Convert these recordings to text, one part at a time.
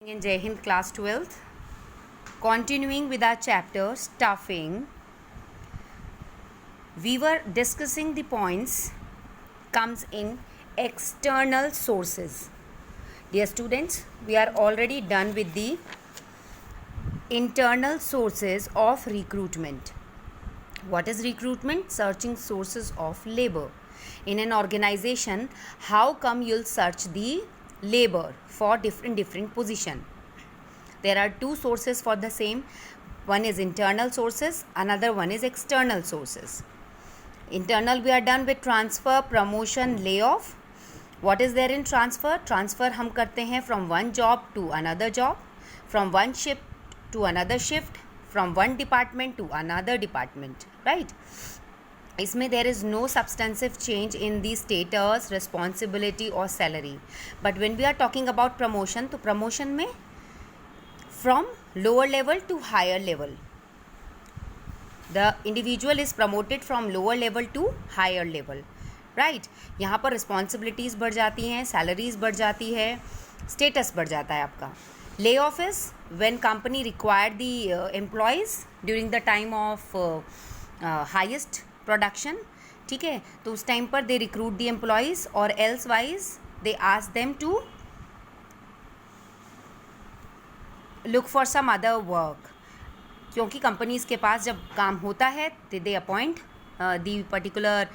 In Jai Hind class 12th, continuing with our chapter stuffing, we were discussing the points comes in external sources. Dear students, we are already done with the internal sources of recruitment. What is recruitment? Searching sources of labor. In an organization, how come you'll search the labor for different position? There are two sources for the same. One is internal sources, another one is external sources. Internal, we are done with transfer, promotion, layoff. What is there in transfer? Transfer हम करते हैं from one job to another job, from one shift to another shift, from one department to another department, right? इसमें there is no substantive change in the status, responsibility or salary. But when we are talking about promotion, तो promotion में from lower level to higher level, the individual is promoted from lower level to higher level, right? यहाँ पर responsibilities बढ़ जाती हैं, salaries बढ़ जाती है, status बढ़ जाता है आपका. Layoff is when company required the employees during the time of highest production, ठीक है, तो उस टाइम पर दे रिक्रूट दी एम्प्लॉयज़ और else wise they ask them to look for some other work. क्योंकि कंपनीज के पास जब काम होता है they appoint the particular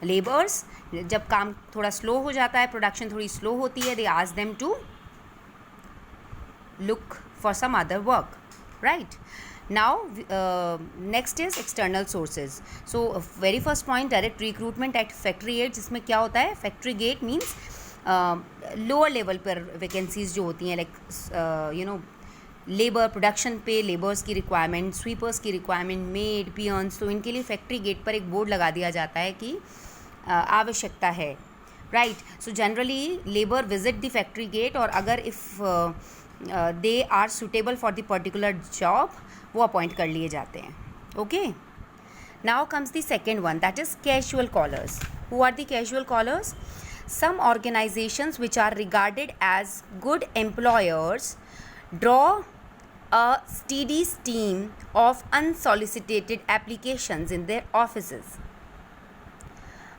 labours. जब काम थोड़ा स्लो हो जाता है, प्रोडक्शन थोड़ी स्लो होती है, they ask them to look for some other work, right? Now next is external sources. So very first point, direct recruitment at factory gate. जिसमें क्या होता है? Factory gate means lower level पर vacancies जो होती हैं, like लेबर प्रोडक्शन पे labours की रिक्वायरमेंट, स्वीपर्स की रिक्वायरमेंट, मेड, पियर्स, तो इनके लिए फैक्ट्री गेट पर एक बोर्ड लगा दिया जाता है कि आवश्यकता है, right? So generally labour visit the factory gate और अगर if they are suitable for the particular job वो अपॉइंट कर लिए जाते हैं. Okay, now comes the second one, that is casual callers. Who are the casual callers? Some organisations which are regarded as good employers draw a steady stream of unsolicited applications in their offices.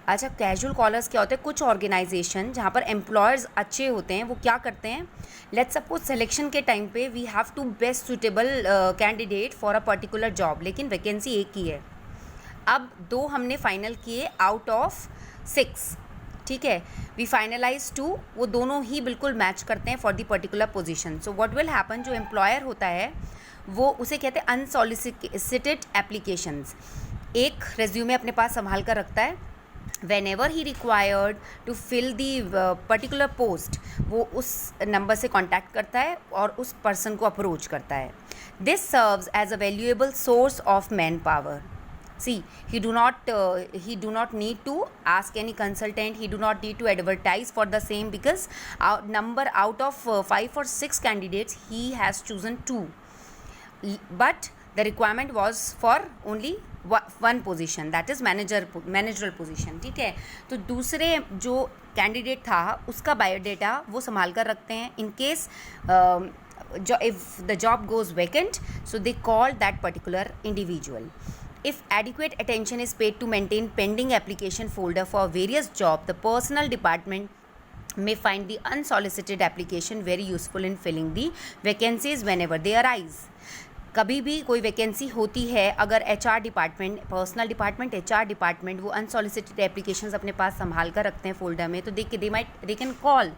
अच्छा, casual callers क्या होते हैं? कुछ organisation जहाँ पर employers अच्छे होते हैं वो क्या करते हैं, लेट्स सपोज सिलेक्शन के टाइम पे we have to best suitable candidate for a particular job, लेकिन वैकेंसी एक ही है. अब दो हमने फाइनल किए आउट ऑफ 6, ठीक है, वी फाइनलाइज 2, वो दोनों ही बिल्कुल मैच करते हैं for the particular position. So what will happen, जो एम्प्लॉयर होता है वो उसे कहते हैं अनसॉलिसिटेड एप्लीकेशंस. एक रेज्यूमे अपने पास संभाल कर रखता है. whenever he required to fill the particular post, वो उस नंबर से कॉन्टैक्ट करता है और उस पर्सन को अप्रोच करता है. This serves as a valuable source of manpower. See, he do not need to ask any consultant, he do not need to advertise for the same, because number out of 5 or 6 candidates he has chosen 2, but the requirement was for only one position, that is managerial position, ठीक है. तो दूसरे जो candidate था उसका biodata वो संभाल कर रखते हैं in case if the job goes vacant, so they call that particular individual. If adequate attention is paid to maintain pending application folder for various jobs, the personnel department may find the unsolicited application very useful in filling the vacancies whenever they arise. कभी भी कोई vacancy होती है, अगर HR department, personal department, HR department वो unsolicited applications अपने पास संभाल कर रखते हैं फोल्डर में, तो they can call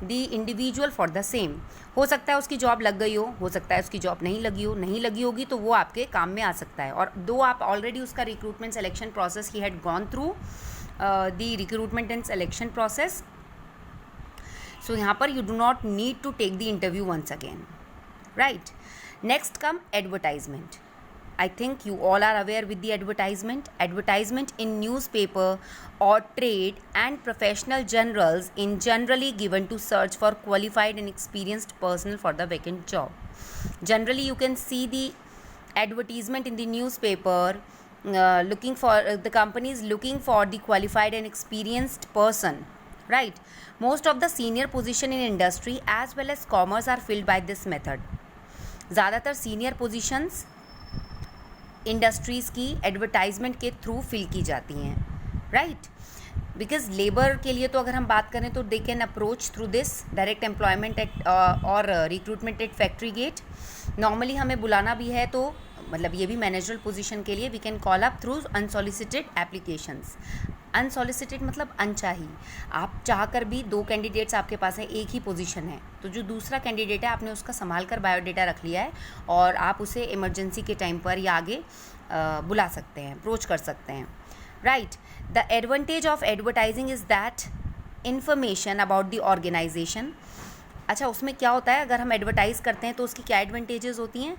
the individual for the same. हो सकता है उसकी जॉब लग गई हो सकता है उसकी जॉब नहीं लगी होगी, तो वो आपके काम में आ सकता है. और दो आप ऑलरेडी उसका रिक्रूटमेंट सेलेक्शन प्रोसेस ही had gone through the recruitment and selection process, so यहाँ पर you do not need to take the interview once again, right? Next come advertisement. I think you all are aware with the advertisement. Advertisement in newspaper or trade and professional journals in generally given to search for qualified and experienced personnel for the vacant job. Generally you can see the advertisement in the newspaper looking for the company is looking for the qualified and experienced person, right? Most of the senior position in industry as well as commerce are filled by this method. ज़्यादातर senior positions industries की advertisement के through fill की जाती हैं, right? Because labour के लिए तो अगर हम बात करें तो they can approach through this direct employment at और recruitment at factory gate. Normally हमें बुलाना भी है तो मतलब ये भी मैनेजरल पोजीशन के लिए we can call up through unsolicited applications. Unsolicited मतलब अनचाही. आप चाहकर भी 2 कैंडिडेट्स आपके पास हैं, एक ही पोजीशन है, तो जो दूसरा कैंडिडेट है आपने उसका संभाल कर बायोडेटा रख लिया है और आप उसे इमरजेंसी के टाइम पर या आगे बुला सकते हैं, अप्रोच कर सकते हैं, right? The advantage of advertising is that information about the organisation. अच्छा, उसमें क्या होता है, अगर हम एडवर्टाइज़ करते हैं तो उसकी क्या एडवांटेजेस होती हैं?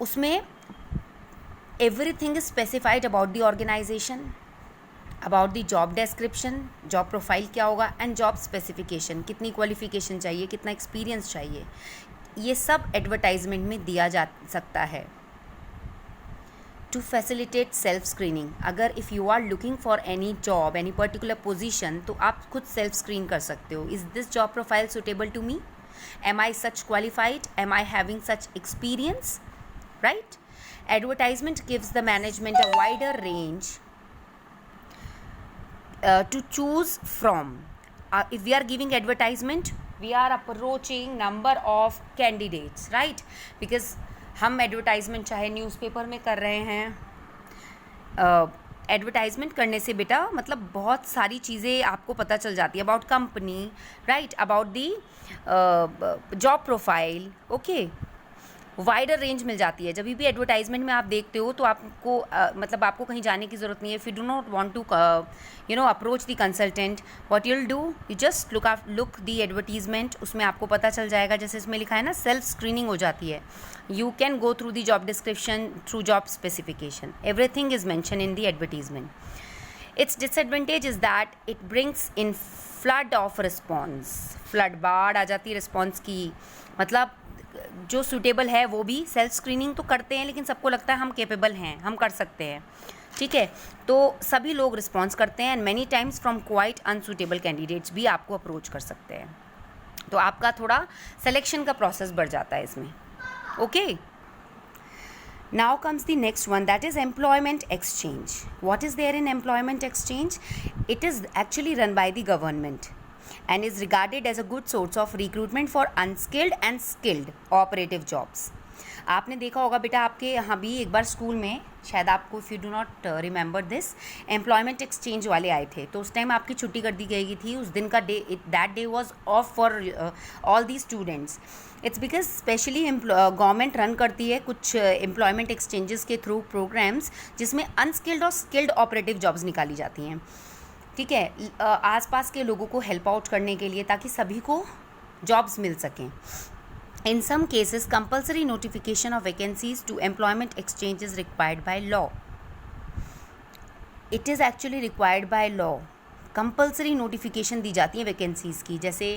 उसमें everything is specified about the organisation, about the job description, job profile क्या होगा, एंड जॉब स्पेसिफिकेशन, कितनी क्वालिफिकेशन चाहिए, कितना एक्सपीरियंस चाहिए, ये सब एडवर्टाइजमेंट में दिया जा सकता है. टू फैसिलिटेट सेल्फ स्क्रीनिंग, अगर if you are looking for any job, any particular position, तो आप खुद सेल्फ स्क्रीन कर सकते हो. Is this job profile suitable to me? Am I such qualified? Am I having such experience? Right? Advertisement gives the management a wider range to choose from. If we are giving advertisement, we are approaching number of candidates, right? Because हम advertisement चाहे newspaper में कर रहे हैं, advertisement करने से बेटा मतलब बहुत सारी चीज़ें आपको पता चल जाती है about company, right? About the job profile, okay, wider range मिल जाती है. जब भी एडवर्टाइजमेंट में आप देखते हो तो आपको मतलब आपको कहीं जाने की ज़रूरत नहीं है. If you do not want to approach the consultant, what you will do, you just look the advertisement, उसमें आपको पता चल जाएगा. जैसे इसमें लिखा है ना, सेल्फ स्क्रीनिंग हो जाती है. You can go through the job description, through job specification, everything is mention in the advertisement. It's disadvantage is that it brings in flood of response. Flood, बाढ़ आ जाती है रिस्पॉन्स की. मतलब जो सूटेबल है वो भी सेल्फ स्क्रीनिंग तो करते हैं, लेकिन सबको लगता है हम कैपेबल हैं, हम कर सकते हैं, ठीक है? तो सभी लोग रिस्पॉन्स करते हैं and many times from quite unsuitable candidates भी आपको अप्रोच कर सकते हैं. तो आपका थोड़ा सिलेक्शन का प्रोसेस बढ़ जाता है इसमें, okay? Now comes the next one, that is employment exchange. What is there in employment exchange? It is actually run by the government and is regarded as a good source of recruitment for unskilled and skilled operative jobs. आपने देखा होगा बेटा, आपके यहाँ भी एक बार school में शायद आपको, if you do not remember this, employment exchange वाले आए थे, तो उस टाइम आपकी छुट्टी कर दी गई थी. उस दिन का day, that day was of for all the students. It's because specially government run करती है कुछ एम्प्लॉयमेंट एक्सचेंजेस के थ्रू प्रोग्राम्स जिसमें अनस्किल्ड और स्किल्ड ऑपरेटिव जॉब्स निकाली जाती हैं, ठीक है? आसपास के लोगों को हेल्प आउट करने के लिए, ताकि सभी को जॉब्स मिल सकें. In some cases, compulsory notification of vacancies to employment exchange is required by law. It is actually required by law. Compulsory notification दी जाती है वैकेंसीज़ की, जैसे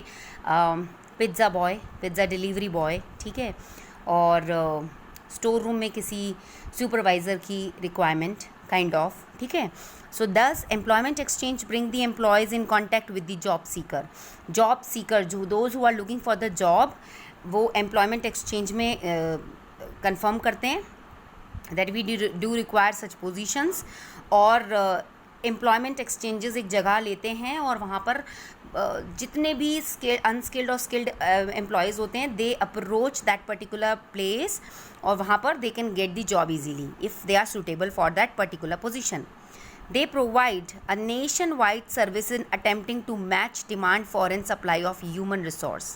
pizza boy, pizza delivery boy, ठीक है? और स्टोर रूम में किसी सुपरवाइज़र की रिक्वायरमेंट काइंड ऑफ, ठीक है? So thus employment exchange bring the employees in contact with the job seeker. Job seeker, जो those who are looking for the job, वो एम्प्लॉयमेंट एक्सचेंज में कंफर्म करते हैं that we do require such positions. और employment exchanges एक जगह लेते हैं और वहाँ पर जितने भी अनस्किल्ड और स्किल्ड एम्प्लॉयज़ होते हैं, they approach that particular place और वहाँ पर they can get the job easily if they are suitable for that particular position. They provide a nationwide service in attempting to match demand for and supply of human resource.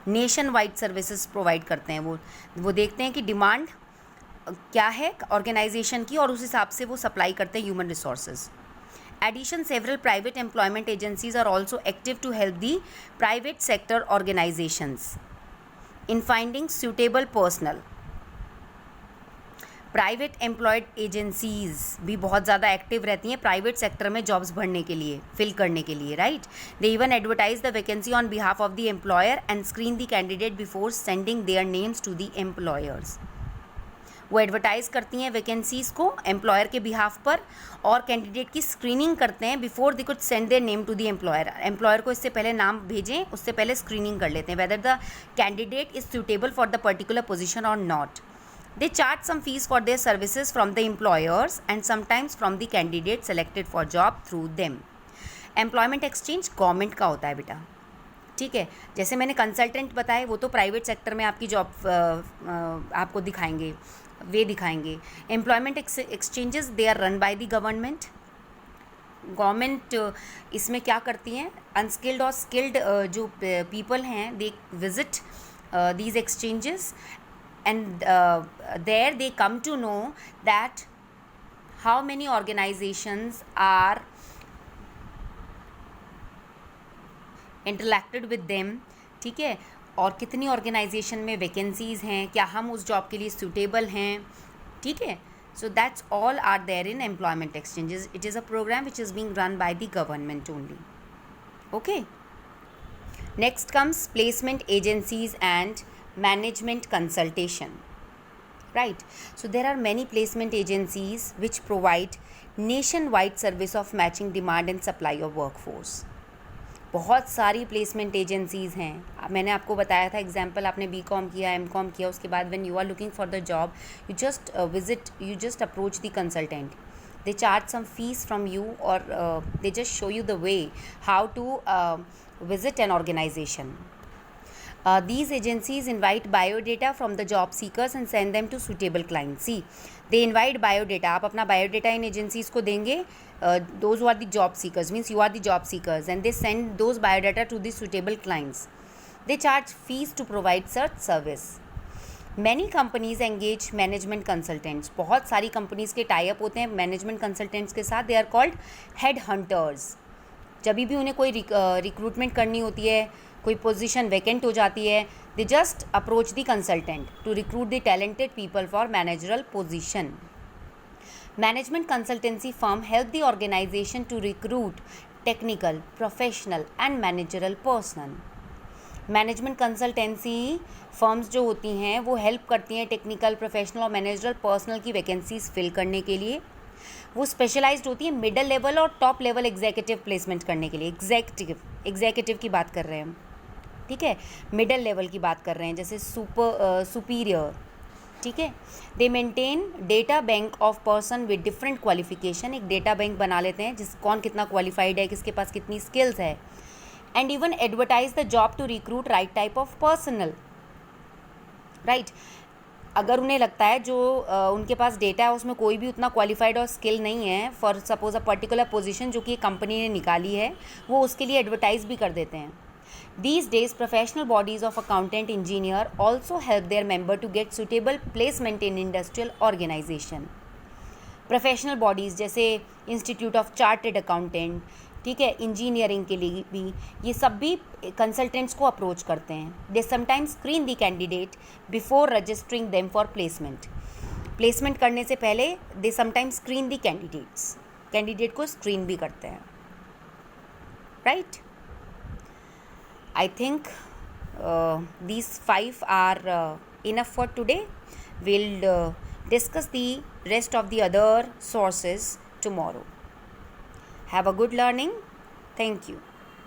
Nation wide services provide करते हैं. वो देखते हैं कि demand क्या है organisation की और उस हिसाब से वो सप्लाई करते हैं human resources. Addition, several private employment agencies are also active to help the private sector organisations in finding suitable personnel. Private employed agencies भी बहुत ज़्यादा एक्टिव रहती हैं प्राइवेट सेक्टर में जॉब्स भरने के लिए, फिल करने के लिए, right? They even advertise the vacancy on behalf of the employer and screen the candidate before sending their names to the employers. वो एडवर्टाइज़ करती हैं वैकेंसीज़ को एम्प्लॉयर के बिहाफ पर और कैंडिडेट की स्क्रीनिंग करते हैं before they could send their name to the employer. Employer को इससे पहले नाम भेजें उससे पहले स्क्रीनिंग कर लेते हैं whether the candidate is suitable for the particular position और not. They charge some fees for their services from the employers and sometimes from the candidate selected for job through them. Employment exchange government का होता है बेटा, ठीक है। जैसे मैंने consultant बताए वो तो प्राइवेट सेक्टर में आपकी जॉब आपको दिखाएंगे, वे दिखाएंगे। Employment exchanges they are run by the government. Government इसमें क्या करती हैं, अनस्किल्ड और स्किल्ड जो पीपल हैं they visit these exchanges and there they come to know that how many organizations are interacted with them, ठीक है, और कितनी ऑर्गेनाइजेशन में वैकेंसीज़ हैं, क्या हम उस जॉब के लिए सूटेबल हैं, ठीक है। So that's all are there in employment exchanges. It is a program which is being run by the government only. Okay. Next comes placement agencies and management consultation. Right. So there are many placement agencies which provide nationwide service of matching demand and supply of workforce. बहुत सारी placement agencies हैं। मैंने आपको बताया था example, आपने BCom किया, MCom किया, उसके बाद when you are looking for the job you just approach the consultant, they charge some fees from you और they just show you the way how to visit an organization. These agencies invite biodata from the job seekers and send them to suitable clients. See, they invite biodata. आप अपना biodata इन agencies को देंगे. Those who are the job seekers, means you are the job seekers, and they send those biodata to the suitable clients. They charge fees to provide such service. Many companies engage management consultants. बहुत सारी companies के tie up होते हैं management consultants के साथ. They are called head hunters. जब भी उन्हें कोई रिक्रूटमेंट करनी होती है, कोई पोजीशन वैकेंट हो जाती है, they just approach the consultant to recruit the talented people for managerial position. Management consultancy firm help the organisation to recruit technical, professional and managerial personnel. Management consultancy firms जो होती हैं वो help करती हैं technical, professional और managerial personnel की vacancies fill करने के लिए. वो स्पेशलाइज्ड होती है मिडल लेवल और टॉप लेवल एग्जीक्यूटिव प्लेसमेंट करने के लिए. एग्जीक्यूटिव की बात कर रहे हैं हम, ठीक है, मिडल लेवल की बात कर रहे हैं, जैसे सुपीरियर, ठीक है. दे maintain data bank of person with different qualification. एक डेटा बैंक बना लेते हैं जिस कौन कितना क्वालिफाइड है, किसके पास कितनी स्किल्स है. And even advertise the job to recruit right type of personnel. Right, अगर उन्हें लगता है जो उनके पास डेटा है उसमें कोई भी उतना क्वालिफाइड और स्किल नहीं है for suppose a particular position जो कि कंपनी ने निकाली है, वो उसके लिए एडवर्टाइज भी कर देते हैं. These days, professional bodies of accountant, engineer also help their member to get suitable placement in industrial organization. Professional bodies जैसे इंस्टीट्यूट ऑफ चार्टेड अकाउंटेंट, ठीक है, इंजीनियरिंग के लिए भी, ये सब भी कंसल्टेंट्स को अप्रोच करते हैं. They sometimes screen the candidate before registering them for placement. Placement करने से पहले they sometimes screen the candidate को स्क्रीन भी करते हैं. Right, I think these 5 are enough for today. We'll discuss the rest of the other sources tomorrow. Have a good learning. Thank you.